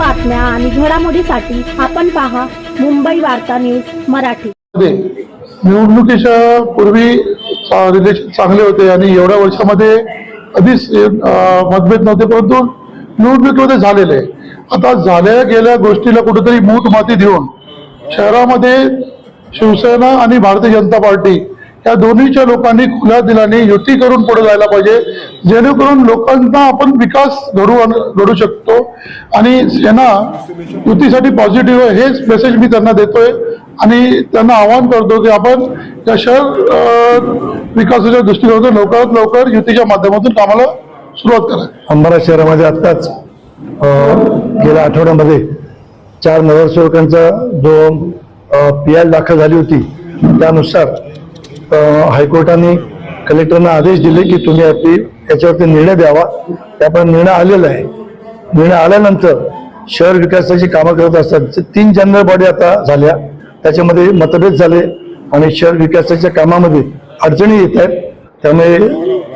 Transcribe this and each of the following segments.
बातम्या आणि घडामोडीसाठी आपण पहा मुंबई वार्ता न्यूज मराठी। निवडणुकीच्या पूर्वी रिलेशन चांगले होते आणि एवढ्या वर्षामध्ये कधीच मतभेद नव्हते, परंतु निवडणुकीमध्ये झालेले आता झाल्या गेल्या गोष्टीला कुठेतरी मूठ माती देऊन शहरामध्ये शिवसेना आणि भारतीय जनता पार्टी या दोन्हीच्या लोकांनी खुल्या दिलाने युती करून पुढे जायला पाहिजे, जेणेकरून लोकांना आपण विकास घडू शकतो आणि सेना युतीसाठी पॉझिटिव्ह आहे हेच मेसेज मी त्यांना देतोय आणि त्यांना आवाहन करतो की आपण या शहर विकासाच्या दृष्टिकोनातून लवकरात लवकर युतीच्या माध्यमातून कामाला सुरुवात करा। अंबारा शहरामध्ये आत्ताच गेल्या आठवड्यामध्ये 4 नगरसेवकांचा जो PI दाखल झाली होती त्यानुसार हायकोर्टाने कलेक्टरना आदेश दिले की तुम्ही याच्यावरती निर्णय द्यावा। त्याप्रमाणे निर्णय आलेला आहे। निर्णय आल्यानंतर शहर विकासाची कामं करत असतात 3 जनरल बॉडी आता झाल्या, त्याच्यामध्ये मतभेद झाले आणि शहर विकासाच्या कामामध्ये अडचणी येत आहेत। त्यामुळे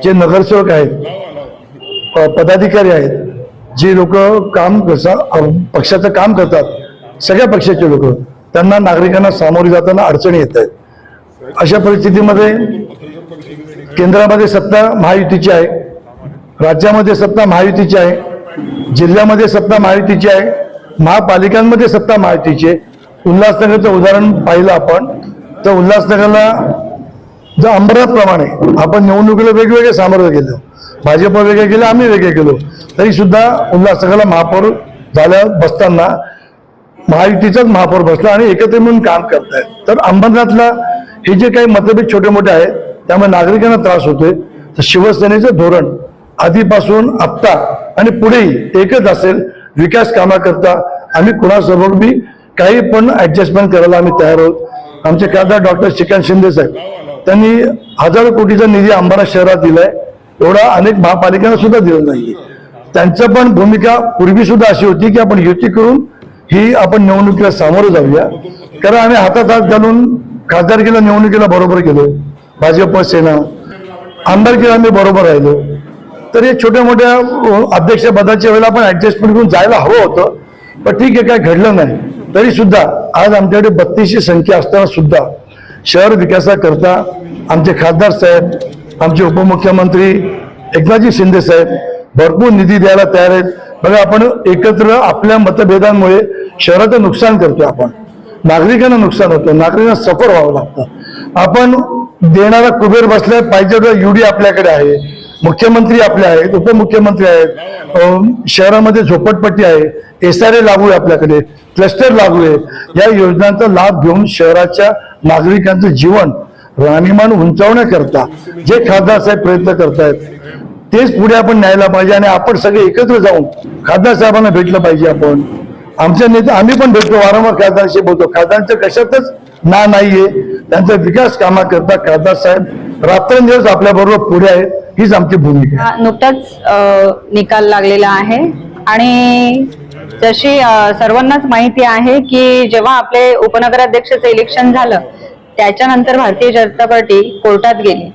जे नगरसेवक आहेत, पदाधिकारी आहेत, जे लोक काम पक्षाचं काम करतात, सगळ्या पक्षाचे लोक, त्यांना नागरिकांना सामोरे जाताना अडचणी येत आहेत। अशा परिस्थितीमध्ये केंद्रामध्ये सत्ता महायुतीची आहे, राज्यामध्ये सत्ता महायुतीची आहे, जिल्ह्यामध्ये सत्ता महायुतीची आहे, महापालिकांमध्ये सत्ता महायुतीची आहे। उल्हासनगरचं उदाहरण पाहिलं आपण तर उल्हासनगरला जर अंबरनाथप्रमाणे आपण निवडणुकीला वेगवेगळे सामोरे गेलो, भाजप वेगळे गेले, आम्ही वेगळे गेलो, तरी सुद्धा उल्हासनगरला महापौर झाल्या बसताना महायुतीचाच महापौर बसला आणि एकत्र मिळून काम करतायत। तर अंबरनाथला हे जे काही मतभेद छोटे मोठे आहेत त्यामुळे नागरिकांना त्रास होतोय। तर शिवसेनेचं धोरण आधीपासून आत्ता आणि पुढेही एकच असेल, विकास कामाकरता आम्ही कुणासोबत बी काही पण ऍडजस्टमेंट करायला आम्ही तयार आहोत। आमचे खासदार डॉक्टर श्रीकांत शिंदे साहेब त्यांनी हजारो कोटीचा निधी अंबारा शहरात दिलाय, एवढा अनेक महापालिकांना सुद्धा दिला नाहीये। त्यांचं पण भूमिका पूर्वी सुद्धा अशी होती की आपण युती करून ही आपण निवडणुकीला सामोरं जाऊया, कारण आम्ही हातात हात घालून खासदारकीला निवडणुकीला बरोबर गेलो, भाजप सेना आमदारकीला आम्ही बरोबर राहिलो। तर हे छोट्या मोठ्या अध्यक्षपदाच्या वेळेला आपण ऍडजस्टमेंट करून जायला हवं होतं, पण ठीक आहे, काय घडलं नाही। तरी सुद्धा आज आमच्याकडे 32ची संख्या असताना सुद्धा शहर विकासाकरता आमचे खासदार साहेब, आमचे उपमुख्यमंत्री एकनाथजी शिंदे साहेब भरपूर निधी द्यायला तयार आहेत। बघा, आपण एकत्र आपल्या मतभेदांमुळे शहराचं नुकसान करतोय, आपण नागरिकांना नुकसान होतं, नागरिकांना सफर व्हावं लागतं। आपण देणारा कुबेर बसलाय पाहिजे UD आपल्याकडे आहे, मुख्यमंत्री आपले आहेत, उपमुख्यमंत्री आहेत, शहरामध्ये झोपडपट्टी आहे, SRA लागू आहे, आपल्याकडे क्लस्टर लागू आहे। या योजनांचा लाभ घेऊन शहराच्या नागरिकांचं जीवन राहणीमान उंचावण्याकरता जे खासदार साहेब प्रयत्न करतायत तेच पुढे आपण न्यायला पाहिजे आणि आपण सगळे एकत्र जाऊन खासदार साहेबांना भेटलं पाहिजे। आपण आमच्या नेते आम्ही पण भेटतो, वारंवार खासदारांशी बोलतो, खासदारांच्या कशातच नाहीये, त्यांचा विकास कामाकरता खासदार साहेब रात्रंदिवस आपल्या बरोबर पुढे आहेत, हीच आमची भूमिका आहे। नुकताच निकाल लागलेला आहे आणि जशी सर्वांनाच माहिती आहे की जेव्हा आपले उपनगराध्यक्षाचं इलेक्शन झालं त्याच्यानंतर भारतीय जनता पार्टी कोर्टात गेली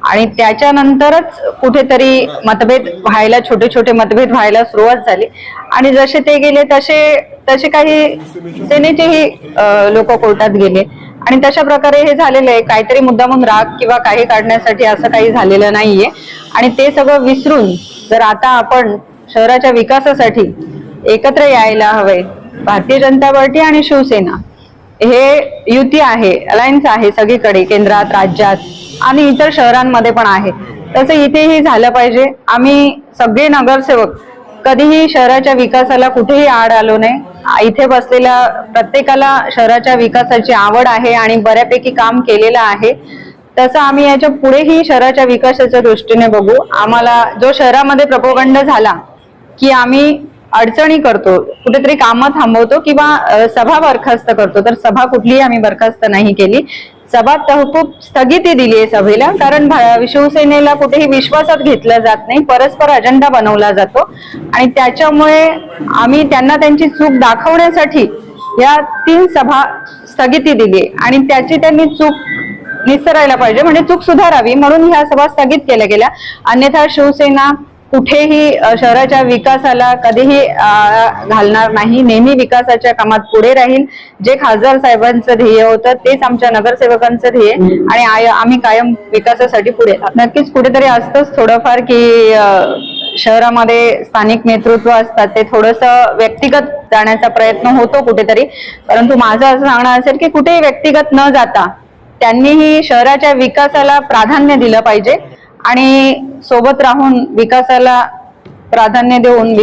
आणि त्याच्यानंतरच कुठेतरी मतभेद व्हायला, छोटे छोटे मतभेद व्हायला सुरुवात झाली आणि जसे ते गेले तसे काही सेनेचेही लोक कोर्टात गेले आणि तशा प्रकारे हे झालेलं आहे। काहीतरी मुद्दामून राग किंवा काही काढण्यासाठी असं काही झालेलं नाहीये आणि ते सगळं विसरून जर आता आपण शहराच्या विकासासाठी एकत्र यायला हवे, भारतीय जनता पार्टी आणि शिवसेना हे युती आहे, अलायन्स आहे सगळीकडे, केंद्रात, राज्यात आणि इतर शहरांमध्ये पण आहे, तसं इथेही झालं पाहिजे। आम्ही सगळे नगरसेवक कधीही शहराच्या विकासाला कुठेही आड आलो नाही। इथे बसलेल्या प्रत्येकाला शहराच्या विकासाची आवड आहे आणि बऱ्यापैकी काम केलेलं आहे। तसं आम्ही याच्या पुढेही शहराच्या विकासाच्या दृष्टीने बघू। आम्हाला जो शहरामध्ये प्रपोगंड झाला की आम्ही अडचणी करतो, कुठेतरी कामं थांबवतो किंवा सभा बरखास्त करतो, तर सभा कुठलीही आम्ही बरखास्त नाही केली। सभा तहकूब स्थगिती दिली आहे सभेला, कारण शिवसेनेला कुठेही विश्वासात घेतलं जात नाही, परस्पर अजेंडा बनवला जातो आणि त्याच्यामुळे आम्ही त्यांना त्यांची चूक दाखवण्यासाठी या 3 सभा स्थगिती दिली आणि त्याची त्यांनी चूक निस्तरायला पाहिजे, म्हणजे चूक सुधारावी म्हणून ह्या सभा स्थगित केल्या गेल्या। अन्यथा शिवसेना कुठेही शहराच्या विकासाला कधीही घालणार नाही. नेहमी विकासाच्या कामात पुढे राहील. जे खासदार साहेबांचं ध्येय होतं तेच आमच्या नगरसेवकांचं ध्येय आणि आम्ही कायम विकासासाठी पुढे. नक्कीच कुठेतरी असतंच थोडंफार की शहरामध्ये स्थानिक नेतृत्व असतात ते थोडंसं व्यक्तिगत जाण्याचा प्रयत्न होतो कुठेतरी, परंतु माझं असं सांगणं असेल की कुठेही व्यक्तिगत न जाता त्यांनीही शहराच्या विकासाला प्राधान्य दिलं पाहिजे आणि सोबत राहून विकासाला प्राधान्य देऊन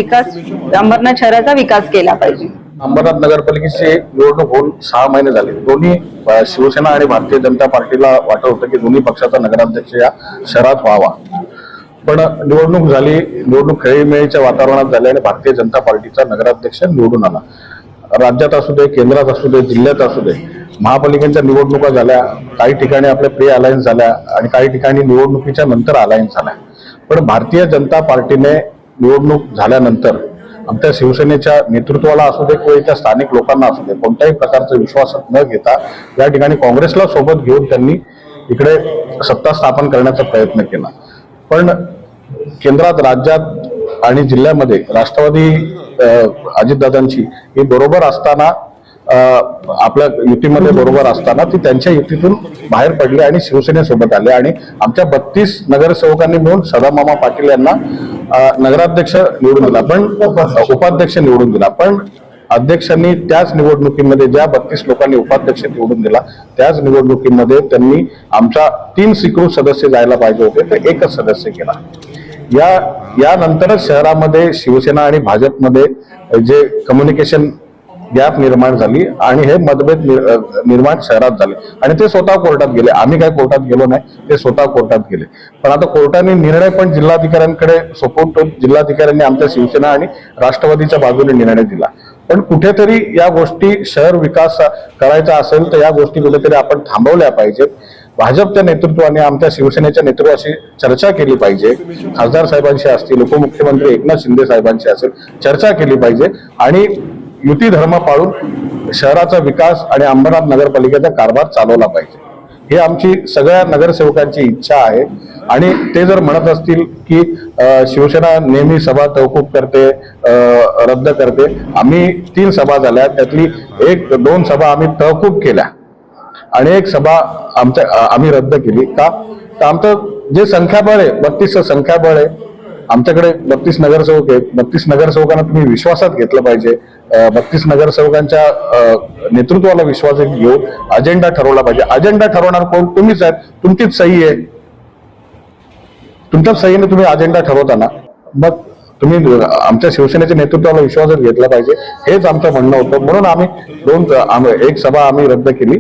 अंबरनाथ शहराचा विकास केला पाहिजे. अंबरनाथ नगरपालिकेची निवडणूक होऊन 6 महिने झाले. दोन्ही शिवसेना आणि भारतीय जनता पार्टीला वाटत होतं की दोन्ही पक्षाचा नगराध्यक्ष या शहरात व्हावा, पण निवडणूक झाली. निवडणूक खेळीमेळीच्या वातावरणात झाली आणि भारतीय जनता पार्टीचा नगराध्यक्ष निवडून आला. राज्यात असू दे, केंद्रात असू दे, जिल्ह्यात असू दे, महापालिकेच्या निवडणुका झाल्या. काही ठिकाणी आपल्या प्री अलायन्स झाल्या आणि काही ठिकाणी निवडणुकीच्या नंतर अलायन्स झाल्या. पण भारतीय जनता पार्टीने निवडणूक झाल्यानंतर आमच्या शिवसेनेच्या नेतृत्वाला असू दे किंवा इथल्या स्थानिक लोकांना असू दे कोणत्याही प्रकारचा विश्वास न घेता या ठिकाणी काँग्रेसला सोबत घेऊन त्यांनी इकडे सत्ता स्थापन करण्याचा प्रयत्न केला. पण केंद्रात, राज्यात आणि जिल्ह्यामध्ये राष्ट्रवादी अजितदादांची ही बरोबर असताना आपल्या युतीमध्ये बरोबर असताना ती त्यांच्या युतीतून बाहेर पडली आणि शिवसेनेसोबत आले आणि आमच्या 32 नगरसेवकांनी मिळून सदामामा पाटील यांना नगराध्यक्ष निवडून दिला, पण उपाध्यक्ष निवडून दिला. पण अध्यक्षांनी त्याच निवडणुकीमध्ये ज्या 32 लोकांनी उपाध्यक्ष निवडून दिला त्याच निवडणुकीमध्ये त्यांनी आमच्या 3 स्वीकृत सदस्य जायला पाहिजे होते तर 1च सदस्य केला. यानंतरच शहरामध्ये शिवसेना आणि भाजपमध्ये जे कम्युनिकेशन गॅप निर्माण झाली आणि हे मतभेद निर्माण शहरात झाले आणि ते स्वतः कोर्टात गेले. आम्ही काही कोर्टात गेलो नाही, ते स्वतः कोर्टात गेले. पण आता कोर्टाने निर्णय पण जिल्हाधिकाऱ्यांकडे सोपवून जिल्हाधिकाऱ्यांनी आमच्या शिवसेना आणि राष्ट्रवादीच्या बाजूने निर्णय दिला. पण कुठेतरी या गोष्टी शहर विकास करायचा असेल तर या गोष्टी कुठेतरी आपण थांबवल्या पाहिजेत. भाजपच्या नेतृत्वाने आमच्या शिवसेनेच्या नेतृत्वाशी चर्चा केली पाहिजे. खासदार साहेबांशी असतील, उपमुख्यमंत्री एकनाथ शिंदे साहेबांशी असेल चर्चा केली पाहिजे आणि युती धर्म पाळून शहराचा विकास आणि अंबरनाथ नगरपालिकेचा कारभार चालवला पाहिजे. ही आमची सगळ्या नगरसेवकांची इच्छा आहे. आणि ते जर म्हणत असतील की शिवसेना नेहमी सभा तहकूब करते, रद्द करते, आम्ही 3 सभा झाल्या त्यातली 1-2 सभा आम्ही तहकूब केल्या आणि 1 सभा आम्ही रद्द केली. का? तर आमचं जे संख्याबळ आहे 32 संख्याबळ आहे. आमच्याकडे 32 नगरसेवक आहेत. 32 नगरसेवकांना तुम्ही विश्वासात घेतलं पाहिजे. 32 नगरसेवकांच्या नेतृत्वाला विश्वासात घेऊन अजेंडा ठरवला पाहिजे. अजेंडा ठरवणार कोण? तुम्हीच आहेत. तुमचीच सही आहे. तुमच्याच सहीने तुम्ही अजेंडा ठरवताना मग तुम्ही आमच्या शिवसेनेच्या नेतृत्वाला विश्वासात घेतला पाहिजे हेच आमचं म्हणणं होतं. म्हणून आम्ही 1 सभा आम्ही रद्द केली.